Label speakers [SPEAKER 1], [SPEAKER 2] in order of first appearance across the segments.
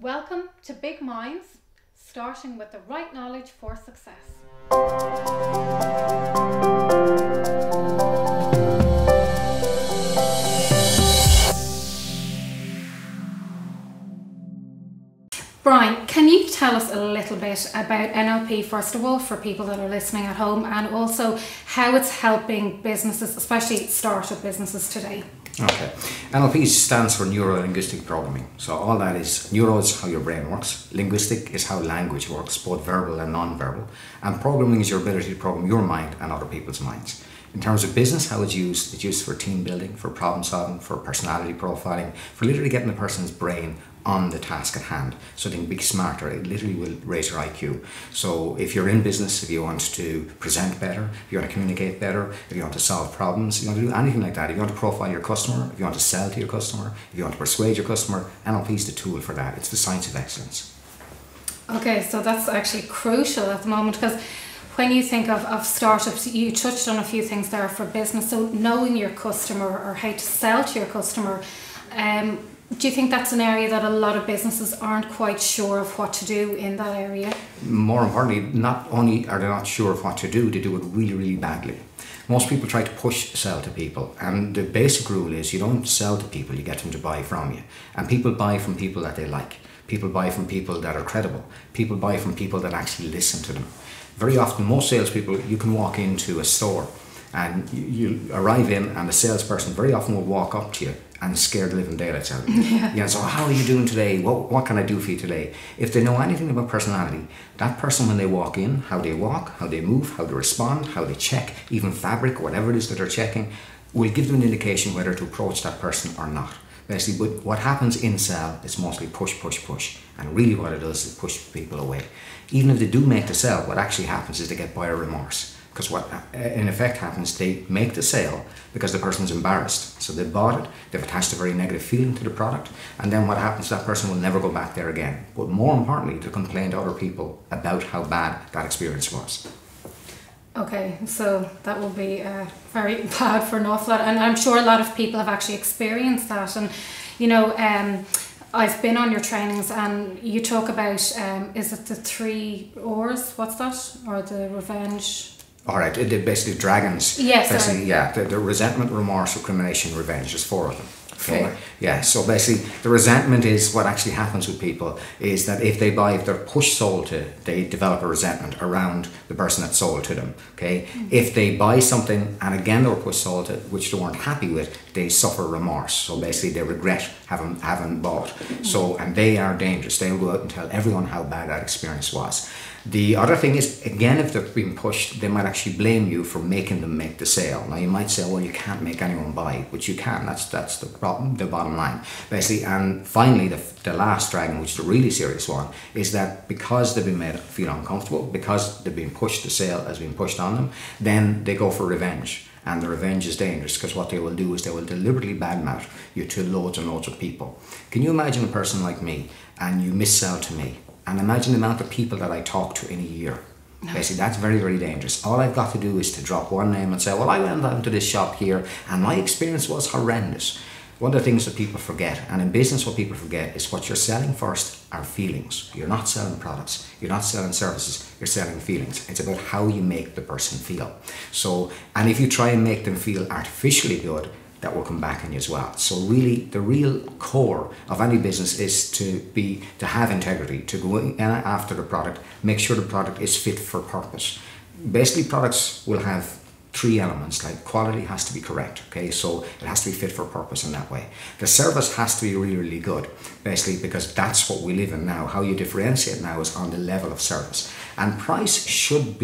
[SPEAKER 1] Welcome to Big Minds, starting with the right knowledge for success. Brian, can you tell us a little bit about NLP first of all for people that are listening at home, and also how it's helping businesses, especially startup businesses today?
[SPEAKER 2] Okay. NLP stands for Neuro-Linguistic Programming. So all that is, neuro is how your brain works, linguistic is how language works, both verbal and non-verbal, and programming is your ability to program your mind and other people's minds. In terms of business, how it's used for team building, for problem solving, for personality profiling, for literally getting a person's brain on the task at hand so they can be smarter. It literally will raise your IQ. So if you're in business, if you want to present better, if you want to communicate better, if you want to solve problems, if you want to do anything like that, if you want to profile your customer, if you want to sell to your customer, if you want to persuade your customer, NLP is the tool for that. It's the science of excellence. Okay,
[SPEAKER 1] so that's actually crucial at the moment, because when you think of startups, you touched on a few things there for business. So knowing your customer or how to sell to your customer, do you think that's an area that a lot of businesses aren't quite sure of what to do in that area?
[SPEAKER 2] More importantly, not only are they not sure of what to do, they do it really, really badly. Most people try to push sell to people, and the basic rule is you don't sell to people, you get them to buy from you. And people buy from people that they like. People buy from people that are credible. People buy from people that actually listen to them. Very often, most salespeople, you can walk into a store and you arrive in, and the salesperson very often will walk up to you and scare the living daylights out of you. Yeah, so how are you doing today? What can I do for you today? If they know anything about personality, that person, when they walk in, how they walk, how they move, how they respond, how they check, even fabric, whatever it is that they're checking, will give them an indication whether to approach that person or not. Basically, but what happens in sell is mostly push, push, push. And really what it does is push people away. Even if they do make the sale, what actually happens is they get buyer remorse. Because what in effect happens, they make the sale because the person's embarrassed. So they bought it, they've attached a very negative feeling to the product, and then what happens, that person will never go back there again. But more importantly, they complain to other people about how bad that experience was.
[SPEAKER 1] Okay, so that will be very bad for an awful lot, and I'm sure a lot of people have actually experienced that. And you know, I've been on your trainings, and you talk about is it the 3 R's? What's that? Or the revenge?
[SPEAKER 2] All right, basically dragons.
[SPEAKER 1] Yes.
[SPEAKER 2] Basically, yeah, the resentment, remorse, recrimination, revenge. There's 4 of them. Okay.
[SPEAKER 1] 4.
[SPEAKER 2] Yeah. So basically, the resentment is what actually happens with people is that if they're push sold to, they develop a resentment around the person that sold to them. Okay. Mm-hmm. If they buy something and again they were push sold to, which they weren't happy with, they suffer remorse. So basically, they regret having bought. Mm-hmm. So, and they are dangerous. They'll go out and tell everyone how bad that experience was. The other thing is, again, if they're being pushed, they might actually blame you for making them make the sale. Now, you might say, well, you can't make anyone buy, but you can. That's the problem, the bottom line, basically. And finally, the last dragon, which is the really serious one, is that because they've been made feel uncomfortable, because they've been pushed, the sale has been pushed on them, then they go for revenge. And the revenge is dangerous because what they will do is they will deliberately badmouth you to loads and loads of people. Can you imagine a person like me and you missell to me? And imagine the amount of people that I talk to in a year. Basically, that's very, very dangerous. All I've got to do is to drop one name and say, well, I went down to this shop here and my experience was horrendous. One of the things that people forget, and in business what people forget, is what you're selling first are feelings. You're not selling products, you're not selling services, you're selling feelings. It's about how you make the person feel. So, and if you try and make them feel artificially good, that will come back on you as well. So really, the real core of any business is to have integrity, to go in after the product, make sure the product is fit for purpose. Basically, products will have 3 elements, like quality has to be correct, okay? So it has to be fit for purpose in that way. The service has to be really, really good, basically, because that's what we live in now. How you differentiate now is on the level of service. And price should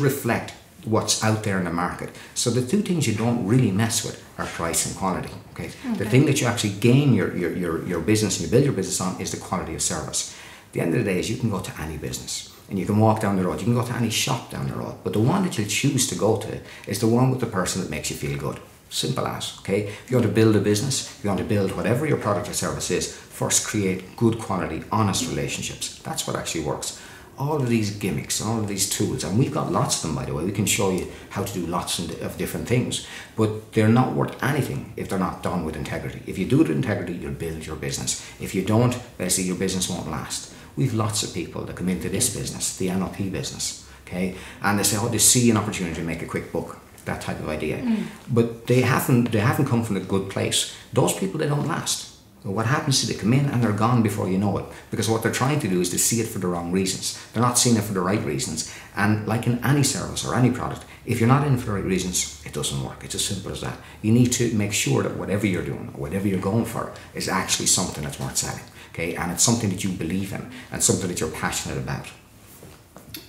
[SPEAKER 2] reflect what's out there in the market. So the 2 things you don't really mess with are price and quality. Okay? The thing that you actually gain your business and you build your business on is the quality of service. At the end of the day is you can go to any business and you can walk down the road, you can go to any shop down the road, but the one that you'll choose to go to is the one with the person that makes you feel good. Simple as, okay? If you want to build a business, if you want to build whatever your product or service is, first create good quality, honest relationships. That's what actually works. all of these gimmicks, all of these tools, and we've got lots of them, by the way. We can show you how to do lots of different things, but they're not worth anything if they're not done with integrity. If you do it with integrity, you'll build your business. If you don't, basically your business won't last. We've lots of people that come into this business, the NLP business, okay, and they say, oh, they see an opportunity to make a quick buck, that type of idea, but they haven't come from a good place. Those people, they don't last. What happens is they come in and they're gone before you know it, because what they're trying to do is to see it for the wrong reasons. They're not seeing it for the right reasons. And like in any service or any product, if you're not in for the right reasons, it doesn't work. It's as simple as that. You need to make sure that whatever you're doing, or whatever you're going for, is actually something that's worth selling. Okay, and it's something that you believe in and something that you're passionate about.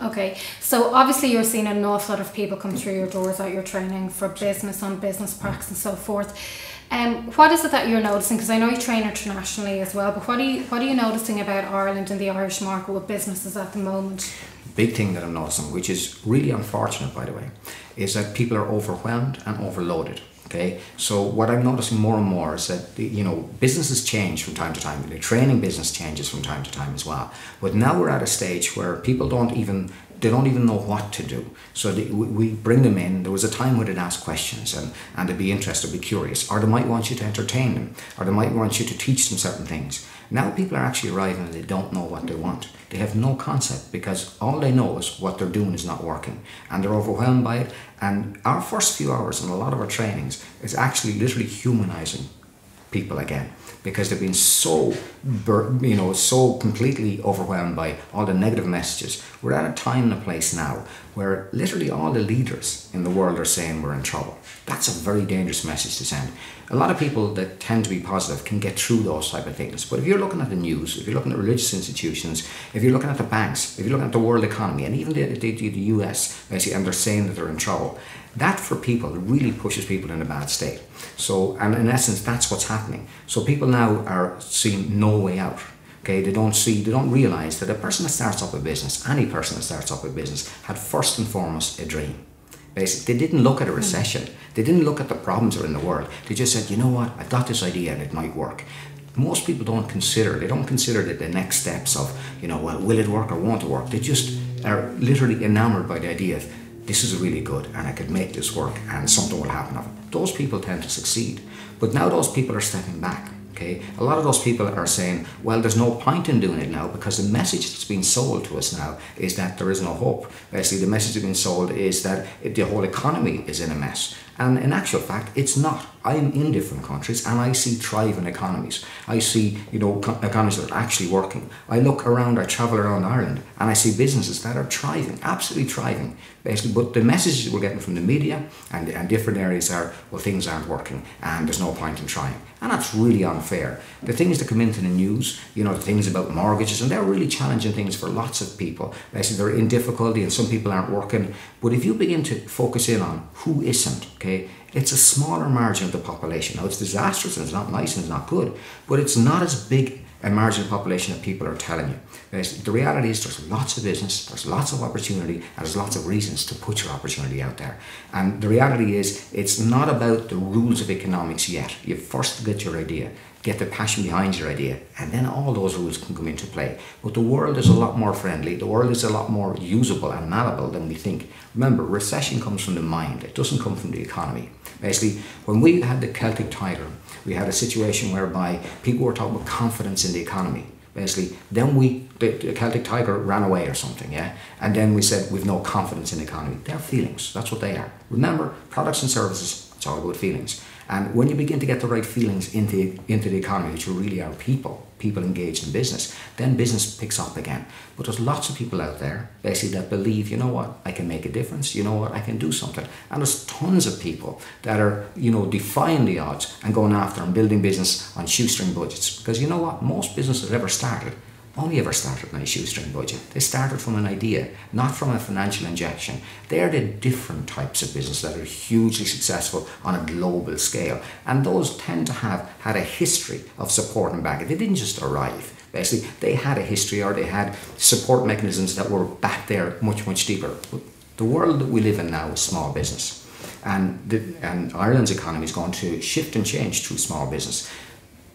[SPEAKER 1] Okay, so obviously you're seeing an awful lot of people come through your doors at your training for business, on business practice and so forth. What is it that you're noticing? Because I know you train internationally as well, but what are you noticing about Ireland and the Irish market with businesses at the moment?
[SPEAKER 2] Big thing that I'm noticing, which is really unfortunate, by the way, is that people are overwhelmed and overloaded. Okay, so what I'm noticing more and more is that businesses change from time to time. The training business changes from time to time as well. But now we're at a stage where people don't even know what to do. So we bring them in. There was a time where they'd ask questions and they'd be interested, be curious, or they might want you to entertain them, or they might want you to teach them certain things. Now people are actually arriving and they don't know what they want. They have no concept, because all they know is what they're doing is not working, and they're overwhelmed by it. And our first few hours in a lot of our trainings is actually literally humanizing people again, because they've been so completely overwhelmed by all the negative messages. We're at a time and a place now where literally all the leaders in the world are saying we're in trouble. That's a very dangerous message to send. A lot of people that tend to be positive can get through those type of things. But if you're looking at the news, if you're looking at religious institutions, if you're looking at the banks, if you're looking at the world economy, and even the US, basically, and they're saying that they're in trouble, that for people really pushes people in a bad state. So, and in essence, that's what's happening. So people now are seeing no way out. Okay, they don't realize that a person that starts up a business, any person that starts up a business, had first and foremost a dream. Basically, they didn't look at a recession. They didn't look at the problems that are in the world. They just said, you know what, I've got this idea and it might work. Most people don't consider the next steps of, well, will it work or won't it work? They just are literally enamored by the idea of, this is really good and I could make this work and something will happen of it. Those people tend to succeed. But now those people are stepping back. Okay, a lot of those people are saying, well, there's no point in doing it now, because the message that's being sold to us now is that there is no hope. Basically, the message that's being sold is that the whole economy is in a mess. And in actual fact, it's not. I am in different countries and I see thriving economies. I see, economies that are actually working. I look around, I travel around Ireland and I see businesses that are thriving, absolutely thriving, basically. But the messages we're getting from the media and different areas are, well, things aren't working and there's no point in trying. And that's really unfair. The things that come into the news, the things about mortgages, and they're really challenging things for lots of people. Basically, they're in difficulty and some people aren't working. But if you begin to focus in on who isn't, okay, it's a smaller margin of the population. Now, it's disastrous and it's not nice and it's not good, but it's not as big a margin of the population that people are telling you. The reality is there's lots of business, there's lots of opportunity, and there's lots of reasons to put your opportunity out there. And the reality is it's not about the rules of economics yet. You first get your idea, get the passion behind your idea, and then all those rules can come into play. But the world is a lot more friendly, the world is a lot more usable and malleable than we think. Remember, recession comes from the mind, it doesn't come from the economy. Basically, when we had the Celtic Tiger, we had a situation whereby people were talking about confidence in the economy. Basically, then the Celtic Tiger ran away or something, yeah? And then we said we've no confidence in the economy. They're feelings, that's what they are. Remember, products and services, it's all about feelings. And when you begin to get the right feelings into the economy, which really are people engaged in business, then business picks up again. But there's lots of people out there, basically, that believe, you know what, I can make a difference, you know what, I can do something. And there's tons of people that are, defying the odds and going after and building business on shoestring budgets. Because you know what, most businesses that ever started only ever started on a shoestring budget. They started from an idea, not from a financial injection. They're the different types of business that are hugely successful on a global scale. And those tend to have had a history of support and backing. They didn't just arrive. Basically, they had a history, or they had support mechanisms that were back there much, much deeper. But the world that we live in now is small business. And Ireland's economy is going to shift and change through small business.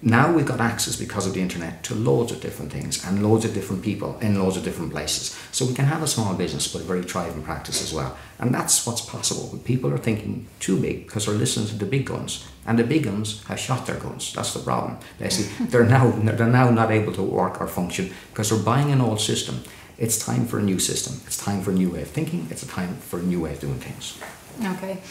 [SPEAKER 2] Now we've got access because of the internet to loads of different things and loads of different people in loads of different places. So we can have a small business but a very thriving practice as well. And that's what's possible. But people are thinking too big because they're listening to the big guns. And the big guns have shot their guns. That's the problem. Basically, they're now not able to work or function because they're buying an old system. It's time for a new system. It's time for a new way of thinking. It's a time for a new way of doing things.
[SPEAKER 1] Okay.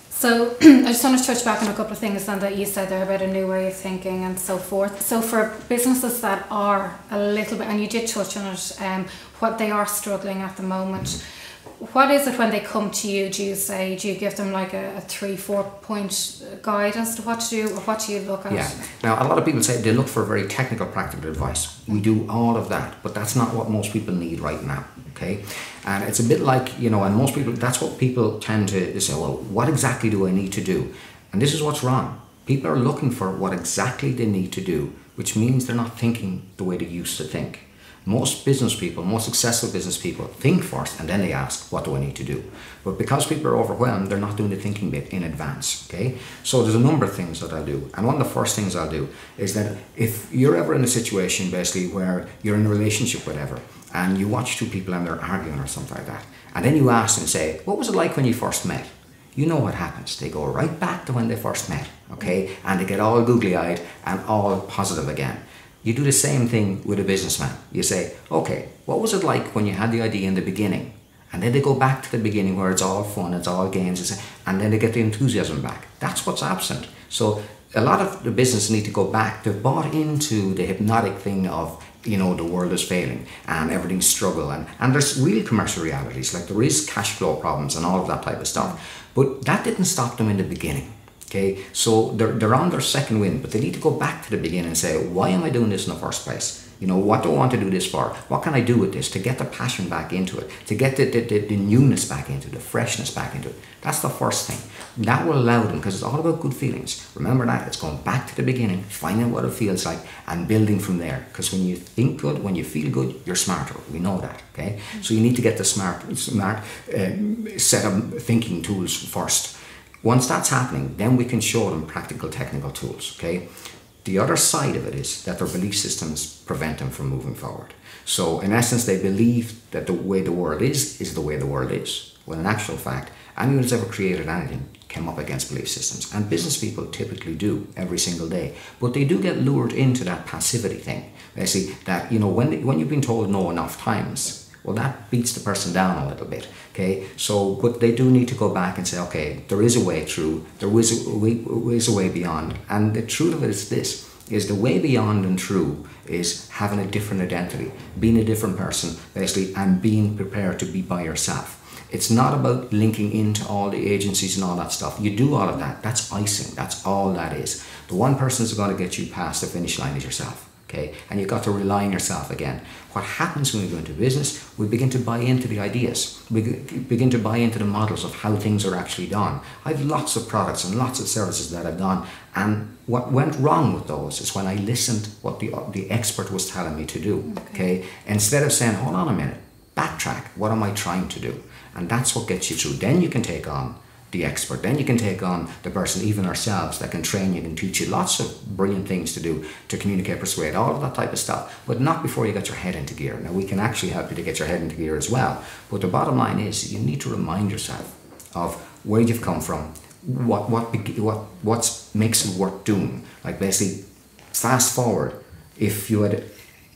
[SPEAKER 1] So I just want to touch back on a couple of things then that you said there about a new way of thinking and so forth. So for businesses that are a little bit, and you did touch on it, what they are struggling at the moment, what is it when they come to you? Do you give them like a 3-4 point guide as to what to do, or what do you look at?
[SPEAKER 2] Yeah. Now, a lot of people say they look for very technical, practical advice. We do all of that, but that's not what most people need right now. Okay, and it's a bit like, and most people, that's what people tend to say, well, what exactly do I need to do? And this is what's wrong. People are looking for what exactly they need to do, which means they're not thinking the way they used to think. Most business people, most successful business people think first and then they ask, what do I need to do? But because people are overwhelmed, they're not doing the thinking bit in advance, okay? So there's a number of things that I'll do. And one of the first things I'll do is that if you're ever in a situation basically where you're in a relationship, whatever, and you watch two people and they're arguing or something like that, and then you ask them, say, what was it like when you first met? You know what happens. They go right back to when they first met, okay? And they get all googly-eyed and all positive again. You do the same thing with a businessman. You say, okay, what was it like when you had the idea in the beginning? And then they go back to the beginning where it's all fun, it's all games, and then they get the enthusiasm back. That's what's absent. So a lot of the business need to go back. They've bought into the hypnotic thing of, the world is failing and everything's struggle. And there's real commercial realities, like there is cash flow problems and all of that type of stuff. But that didn't stop them in the beginning. Okay, so they're on their second wind, but they need to go back to the beginning and say, why am I doing this in the first place? What do I want to do this for? What can I do with this to get the passion back into it, to get the newness back into it, the freshness back into it? That's the first thing. That will allow them, because it's all about good feelings. Remember that, it's going back to the beginning, finding what it feels like and building from there. Because when you think good, when you feel good, you're smarter. We know that, okay? So you need to get the smart set of thinking tools first. Once that's happening, then we can show them practical technical tools, okay? The other side of it is that their belief systems prevent them from moving forward. So in essence, they believe that the way the world is the way the world is. Well, in actual fact, anyone who's ever created anything came up against belief systems. And business people typically do every single day. But they do get lured into that passivity thing. They see that, when you've been told no enough times, well, that beats the person down a little bit, okay? So, but they do need to go back and say, okay, there is a way through, there is a way beyond. And the truth of it is this, is the way beyond and through is having a different identity, being a different person, basically, and being prepared to be by yourself. It's not about linking into all the agencies and all that stuff. You do all of that. That's icing. That's all that is. The one person who's going to get you past the finish line is yourself. Okay, and you've got to rely on yourself again. What happens when we go into business, we begin to buy into the ideas. We begin to buy into the models of how things are actually done. I have lots of products and lots of services that I've done, and what went wrong with those is when I listened what the expert was telling me to do. Okay, instead of saying, hold on a minute, backtrack, what am I trying to do? And that's what gets you through. Then you can take on the expert. Then you can take on the person, even ourselves, that can train you and teach you lots of brilliant things to do, to communicate, persuade, all of that type of stuff, but not before you get your head into gear. Now, we can actually help you to get your head into gear as well, but the bottom line is you need to remind yourself of where you've come from, what makes it worth doing. Like basically, fast forward, if you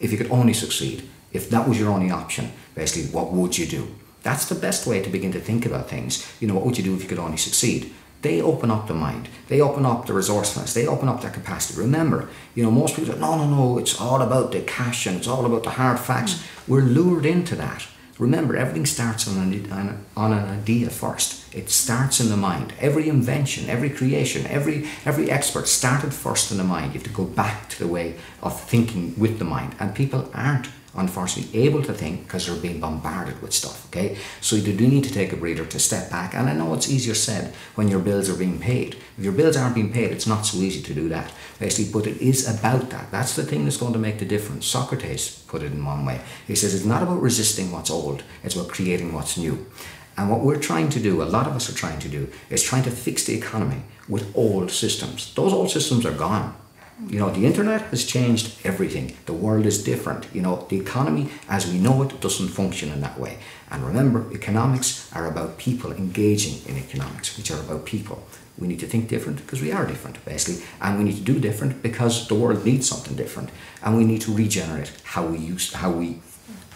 [SPEAKER 2] could only succeed, if that was your only option, basically, what would you do? That's the best way to begin to think about things. What would you do if you could only succeed? They open up the mind. They open up the resourcefulness. They open up their capacity. Remember, most people say, no, it's all about the cash and it's all about the hard facts. We're lured into that. Remember, everything starts on an idea first. It starts in the mind. Every invention, every creation, every expert started first in the mind. You have to go back to the way of thinking with the mind. And people aren't, unfortunately, able to think because they're being bombarded with stuff, okay? So you do need to take a breather, to step back. And I know it's easier said when your bills are being paid. If your bills aren't being paid, it's not so easy to do that, basically, but it is about that. That's the thing that's going to make the difference. Socrates put it in one way. He says it's not about resisting what's old, it's about creating what's new. And what we're trying to do, a lot of us are trying to do, is trying to fix the economy with old systems. Those old systems are gone. You know, the internet has changed everything. The world is different. You know, the economy as we know it doesn't function in that way. And remember, economics are about people engaging in economics, which are about people. We need to think different because we are different, basically. And we need to do different because the world needs something different. And we need to regenerate how we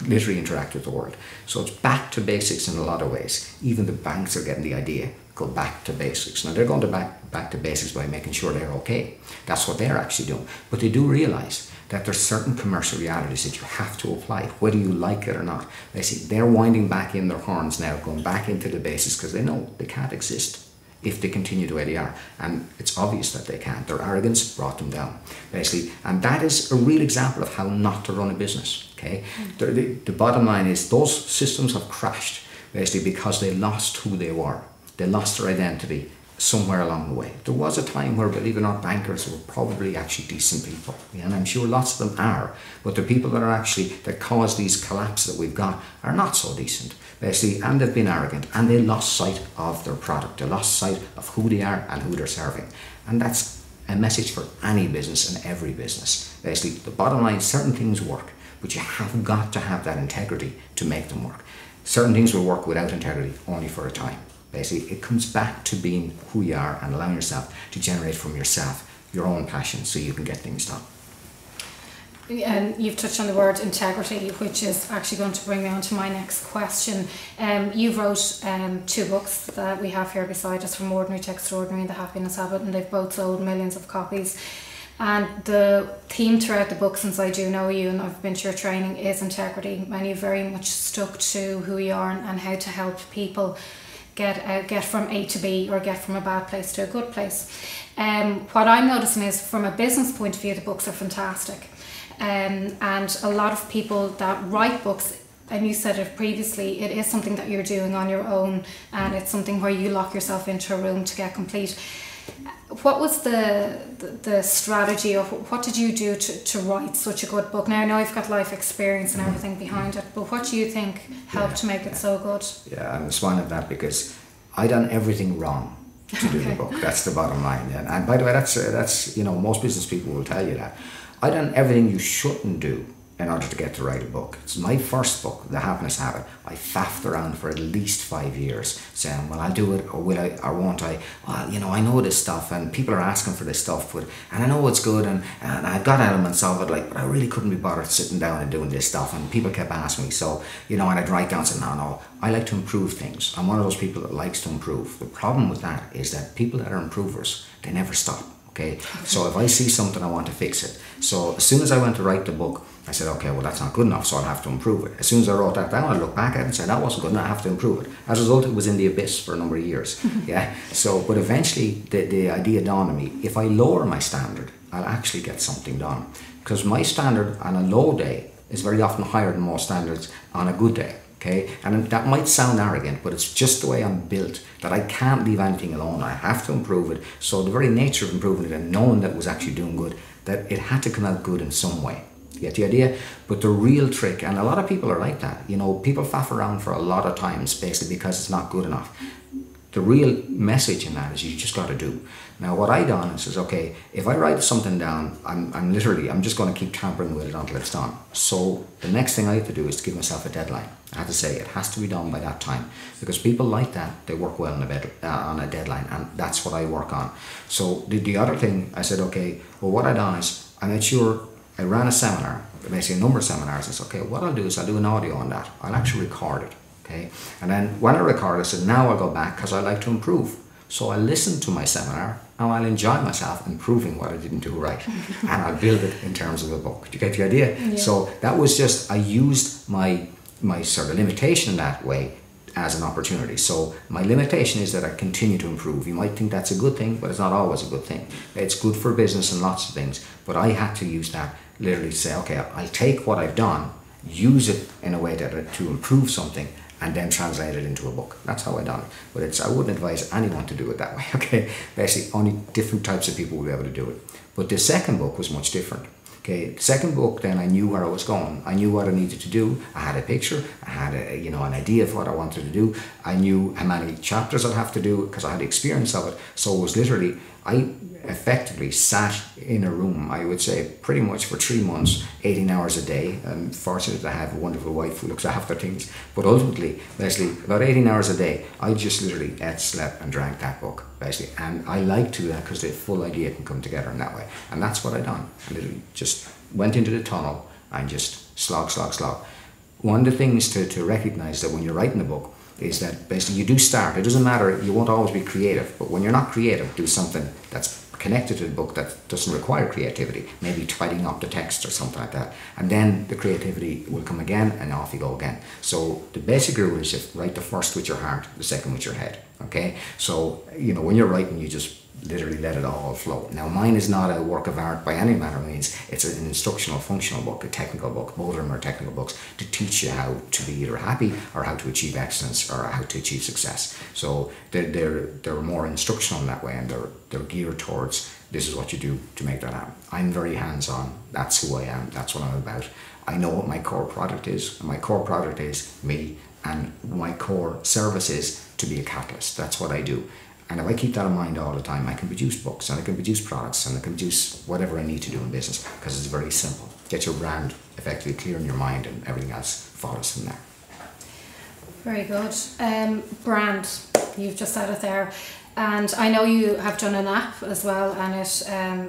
[SPEAKER 2] literally interact with the world. So it's back to basics in a lot of ways. Even the banks are getting the idea. Go back to basics. Now they're going to back to basics by making sure they're okay. That's what they're actually doing. But they do realise that there's certain commercial realities that you have to apply, whether you like it or not. They see they're winding back in their horns now, going back into the basics because they know they can't exist if they continue the way they are. And it's obvious that they can't. Their arrogance brought them down, basically. And that is a real example of how not to run a business, okay? The bottom line is those systems have crashed, basically, because they lost who they were. They lost their identity somewhere along the way. There was a time where, believe it or not, bankers were probably actually decent people. And I'm sure lots of them are. But the people that cause these collapses that we've got are not so decent, basically, and they've been arrogant, and they lost sight of their product. They lost sight of who they are and who they're serving. And that's a message for any business and every business. Basically, the bottom line, certain things work, but you have got to have that integrity to make them work. Certain things will work without integrity only for a time. Basically, it comes back to being who you are and allowing yourself to generate from yourself your own passion so you can get things done.
[SPEAKER 1] And you've touched on the word integrity, which is actually going to bring me on to my next question. You wrote 2 books that we have here beside us, From Ordinary to Extraordinary and The Happiness Habit, and they've both sold millions of copies. And the theme throughout the book, since I do know you and I've been to your training, is integrity. And you've very much stuck to who you are and how to help people get from A to B, or get from a bad place to a good place. What I'm noticing is, from a business point of view, the books are fantastic. And a lot of people that write books, and you said it previously, it is something that you're doing on your own, and it's something where you lock yourself into a room to get complete. What was the strategy, or what did you do to write such a good book? Now I know you've got life experience and everything behind it, but what do you think helped to make it so good?
[SPEAKER 2] Yeah, I'm responding to that because I done everything wrong to do the book. That's the bottom line. And by the way, that's you know, most business people will tell you that. I done everything you shouldn't do in order to get to write a book. It's my first book, The Happiness Habit. I faffed around for at least 5 years saying, well, I'll do it, or will I, or won't I? Well, you know, I know this stuff and people are asking for this stuff, and I know it's good, and I've got elements of it, like, but I really couldn't be bothered sitting down and doing this stuff, and people kept asking me. So, you know, and I'd write down and say, no, I like to improve things. I'm one of those people that likes to improve. The problem with that is that people that are improvers, they never stop. Okay, so if I see something, I want to fix it. So as soon as I went to write the book, I said, okay, well, that's not good enough, so I'll have to improve it. As soon as I wrote that down, I looked back at it and said, that wasn't good enough, I have to improve it. As a result, it was in the abyss for a number of years. Yeah. So, but eventually the idea dawned on me, if I lower my standard, I'll actually get something done. Because my standard on a low day is very often higher than most standards on a good day. Okay, and that might sound arrogant, but it's just the way I'm built, that I can't leave anything alone. I have to improve it. So the very nature of improving it and knowing that it was actually doing good, that it had to come out good in some way. You get the idea? But the real trick, and a lot of people are like that, you know, people faff around for a lot of times basically because it's not good enough. The real message in that is you just got to do. Now what I done is okay, if I write something down, I'm just going to keep tampering with it until it's done. So the next thing I have to do is to give myself a deadline. I have to say it has to be done by that time, because people like that, they work well on a deadline, and that's what I work on. So the other thing, I said, okay, well, what I done is I made sure I ran a seminar, basically a number of seminars. I said, okay, what I'll do is I'll do an audio on that. I'll actually record it. Okay, and then when I record, I said, now I'll go back because I like to improve. So I listen to my seminar and I'll enjoy myself improving what I didn't do right, and I'll build it in terms of a book. Do you get the idea? Yeah. So that was just, I used my sort of limitation in that way as an opportunity. So my limitation is that I continue to improve. You might think that's a good thing, but it's not always a good thing. It's good for business and lots of things, but I had to use that literally to say, okay, I'll take what I've done, use it in a way to improve something, and then translate it into a book. That's how I done it. But I wouldn't advise anyone to do it that way. Okay, basically only different types of people will be able to do it. But the second book was much different. Okay, the second book, then I knew where I was going. I knew what I needed to do. I had a picture. I had an idea of what I wanted to do. I knew how many chapters I'd have to do because I had experience of it. So it was literally, I effectively sat in a room, I would say pretty much for 3 months, 18 hours a day. I'm fortunate to have a wonderful wife who looks after things, but ultimately, basically, about 18 hours a day, I just literally ate, slept and drank that book, basically. And I like to do that because the full idea can come together in that way. And that's what I done. I literally just went into the tunnel and just slog. One of the things to recognize that when you're writing a book is that basically you do start. It doesn't matter, you won't always be creative, but when you're not creative, do something that's connected to the book that doesn't require creativity, maybe tidying up the text or something like that, and then the creativity will come again and off you go again. So the basic rule is just write the first with your heart, the second with your head. Okay, so when you're writing, you just literally let it all flow. Now mine is not a work of art by any manner of means. It's an instructional, functional book, a technical book. Both of them are technical books to teach you how to be either happy or how to achieve excellence or how to achieve success. So they're more instructional in that way, and they're geared towards this is what you do to make that happen. I'm very hands-on. That's who I am. That's what I'm about. I know what my core product is. And my core product is me, and my core service is to be a catalyst. That's what I do. And if I keep that in mind all the time, I can produce books and I can produce products and I can produce whatever I need to do in business, because it's very simple. Get your brand effectively clear in your mind and everything else follows from there.
[SPEAKER 1] Very good. Brand, you've just said it there. And I know you have done an app as well, and it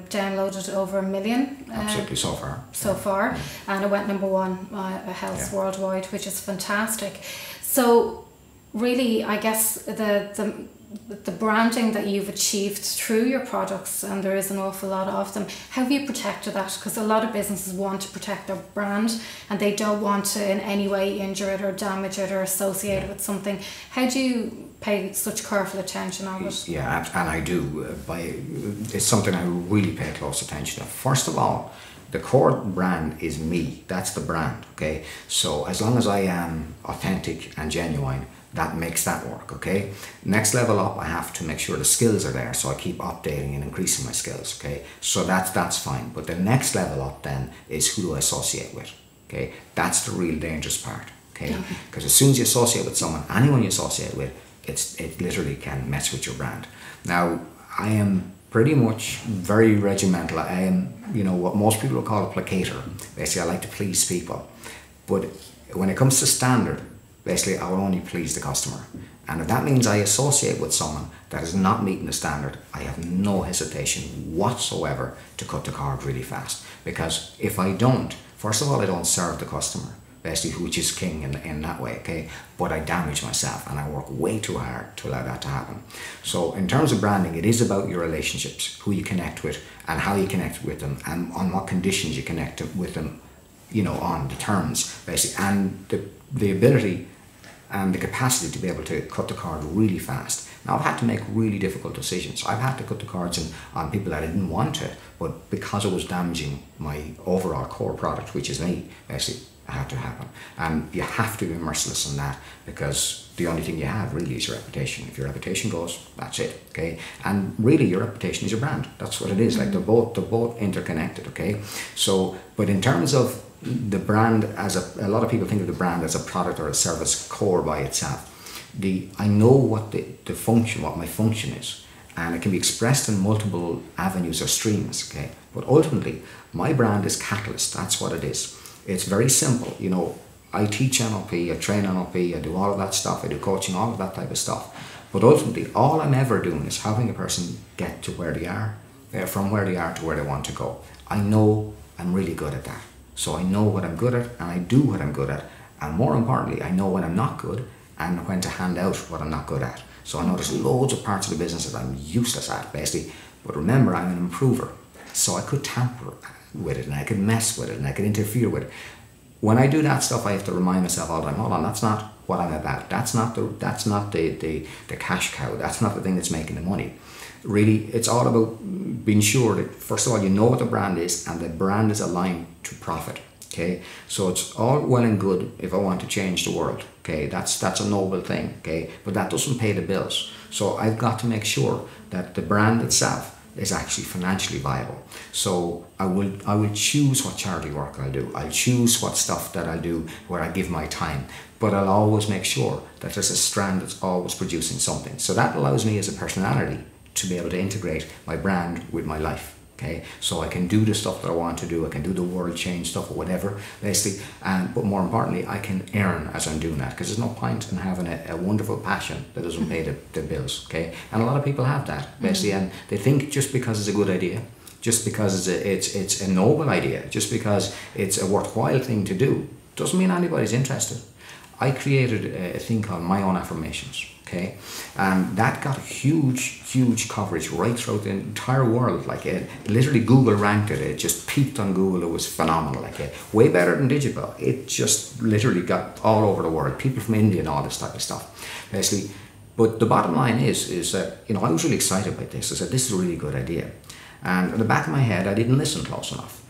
[SPEAKER 1] downloaded over 1 million.
[SPEAKER 2] Absolutely, so far.
[SPEAKER 1] So far. And it went number 1 health worldwide, which is fantastic. So really, I guess the branding that you've achieved through your products, and there is an awful lot of them, how have you protected that? Because a lot of businesses want to protect their brand and they don't want to in any way injure it or damage it or associate it with something. How do you pay such careful attention on it?
[SPEAKER 2] Yeah, and I do. It's something I really pay close attention to. First of all, the core brand is me. That's the brand, okay? So as long as I am authentic and genuine, that makes that work, okay? Next level up, I have to make sure the skills are there, so I keep updating and increasing my skills, okay? So that's fine. But the next level up then is who do I associate with, okay? That's the real dangerous part, okay? Because as soon as you associate with someone, anyone you associate with, it literally can mess with your brand. Now, I am pretty much very regimental. I am, what most people would call a placater. Basically, I like to please people. But when it comes to standard, basically, I will only please the customer. And if that means I associate with someone that is not meeting the standard, I have no hesitation whatsoever to cut the cord really fast. Because if I don't, first of all, I don't serve the customer, basically, which is king in that way, okay? But I damage myself and I work way too hard to allow that to happen. So in terms of branding, it is about your relationships, who you connect with and how you connect with them and on what conditions you connect with them, on the terms, basically, and the ability and the capacity to be able to cut the cord really fast. Now, I've had to make really difficult decisions. I've had to cut the cords on people that I didn't want to, but because it was damaging my overall core product, which is me, basically, it had to happen. And you have to be merciless on that, because the only thing you have really is your reputation. If your reputation goes, that's it, okay? And really, your reputation is your brand. That's what it is. Like they're both interconnected, okay? So, but in terms of the brand as a lot of people think of the brand as a product or a service core by itself. I know what what my function is, and it can be expressed in multiple avenues or streams, okay? But ultimately, my brand is catalyst. That's what it is. It's very simple. I teach NLP, I train NLP, I do all of that stuff, I do coaching, all of that type of stuff. But ultimately, all I'm ever doing is helping a person get to where they are, from where they are to where they want to go. I know I'm really good at that. So I know what I'm good at and I do what I'm good at. And more importantly, I know when I'm not good and when to hand out what I'm not good at. So I know there's loads of parts of the business that I'm useless at, basically. But remember, I'm an improver. So I could tamper with it and I could mess with it and I could interfere with it. When I do that stuff, I have to remind myself all the time, hold on, that's not what I'm about. That's not the cash cow. That's not the thing that's making the money. Really, it's all about being sure that, first of all, you know what the brand is and the brand is aligned to profit, okay? So it's all well and good if I want to change the world, okay? That's a noble thing, okay? But that doesn't pay the bills. So I've got to make sure that the brand itself is actually financially viable. So I will choose what charity work I'll do. I'll choose what stuff that I'll do where I give my time. But I'll always make sure that there's a strand that's always producing something. So that allows me as a personality to be able to integrate my brand with my life. Okay, so I can do the stuff that I want to do. I can do the world change stuff or whatever, basically. But more importantly, I can earn as I'm doing that, because there's no point in having a wonderful passion that doesn't pay the bills. Okay, and a lot of people have that, basically, and they think just because it's a good idea, just because it's a noble idea, just because it's a worthwhile thing to do, doesn't mean anybody's interested. I created a thing called My Own Affirmations. Okay, and that got huge coverage right throughout the entire world. Like, it literally, Google ranked it. It just peaked on Google. It was phenomenal. Like, way better than Digipill. It just literally got all over the world. People from India and all this type of stuff, basically. But the bottom line is that, you know, I was really excited by this. I said, this is a really good idea. And in the back of my head, I didn't listen close enough.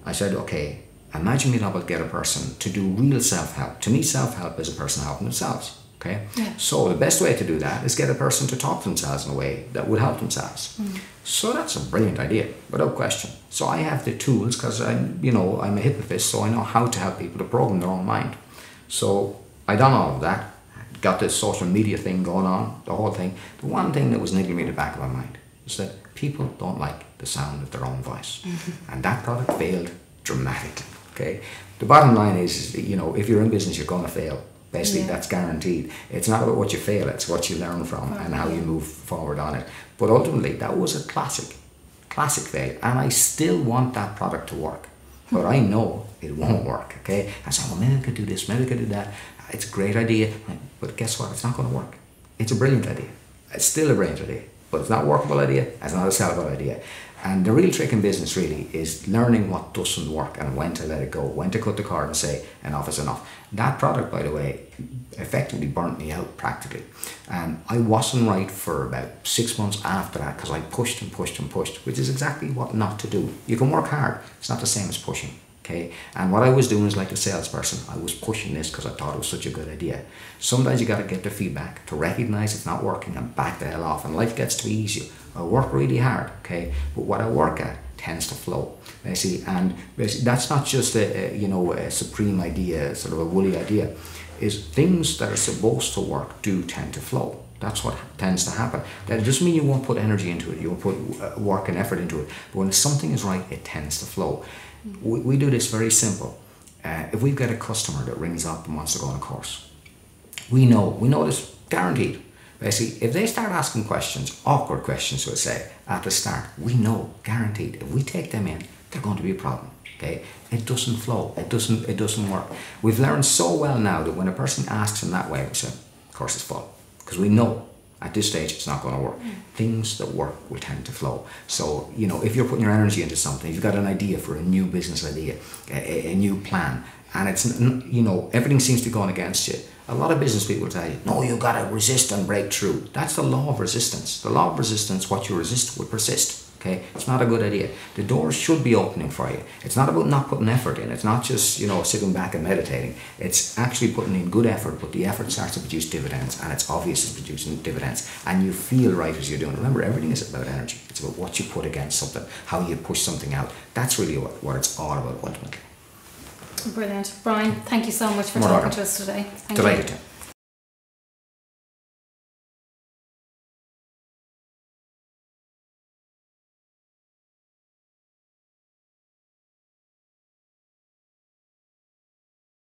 [SPEAKER 2] I said, okay, imagine being able to get a person to do real self-help. To me, self-help is a person helping themselves. Okay, yeah. So the best way to do that is get a person to talk to themselves in a way that would help themselves. So that's a brilliant idea, without question. So I have the tools, because I'm a hypnotist, so I know how to help people to program their own mind. So I done all of that, got this social media thing going on, the whole thing. The one thing that was niggling me in the back of my mind is that people don't like the sound of their own voice, and that product failed dramatically. Okay, the bottom line is, you know, if you're in business, you're going to fail. Basically, that's guaranteed. It's not about what you fail, it's what you learn from and how you move forward on it. But ultimately, that was a classic fail. And I still want that product to work. But I know it won't work, okay? I said, well, maybe I could do this, maybe I could do that. It's a great idea. But guess what? It's not going to work. It's a brilliant idea. It's still a brilliant idea. But it's not a workable idea. It's not a sellable idea. And the real trick in business really is learning what doesn't work and when to let it go, when to cut the cord and say enough is enough. That product, by the way, effectively burnt me out practically. And I wasn't right for about 6 months after that, because I pushed and pushed and pushed, which is exactly what not to do. You can work hard. It's not the same as pushing. Okay, and what I was doing is like a salesperson. I was pushing this because I thought it was such a good idea. Sometimes you got to get the feedback to recognize it's not working and back the hell off, and life gets to be easier. I work really hard, okay, but what I work at tends to flow. See, and that's not just a supreme idea, sort of a woolly idea. Is things that are supposed to work do tend to flow. That's what tends to happen. That doesn't mean you won't put energy into it. You won't put work and effort into it. But when something is right, it tends to flow. We do this very simple. If we've got a customer that rings up and wants to go on a course, we know this guaranteed. Basically, if they start asking questions, awkward questions, we'll say, at the start, we know, guaranteed, if we take them in, they're going to be a problem. Okay, it doesn't flow. It doesn't work. We've learned so well now that when a person asks in that way, we say, of course it's full, because we know at this stage it's not going to work. Things that work will tend to flow. So, you know, if you're putting your energy into something, if you've got an idea for a new business idea, a new plan, and it's, you know, everything seems to be going against you, a lot of business people tell you, no, you've got to resist and break through. That's the law of resistance. The law of resistance, what you resist will persist. Okay, it's not a good idea. The doors should be opening for you. It's not about not putting effort in. It's not just, you know, sitting back and meditating. It's actually putting in good effort, but the effort starts to produce dividends, and it's obvious it's producing dividends, and you feel right as you're doing it. Remember, everything is about energy. It's about what you put against something, how you push something out. That's really what it's all about ultimately.
[SPEAKER 1] Brilliant. Brian, thank you so much for talking to us today. Thank you.
[SPEAKER 2] Delighted to.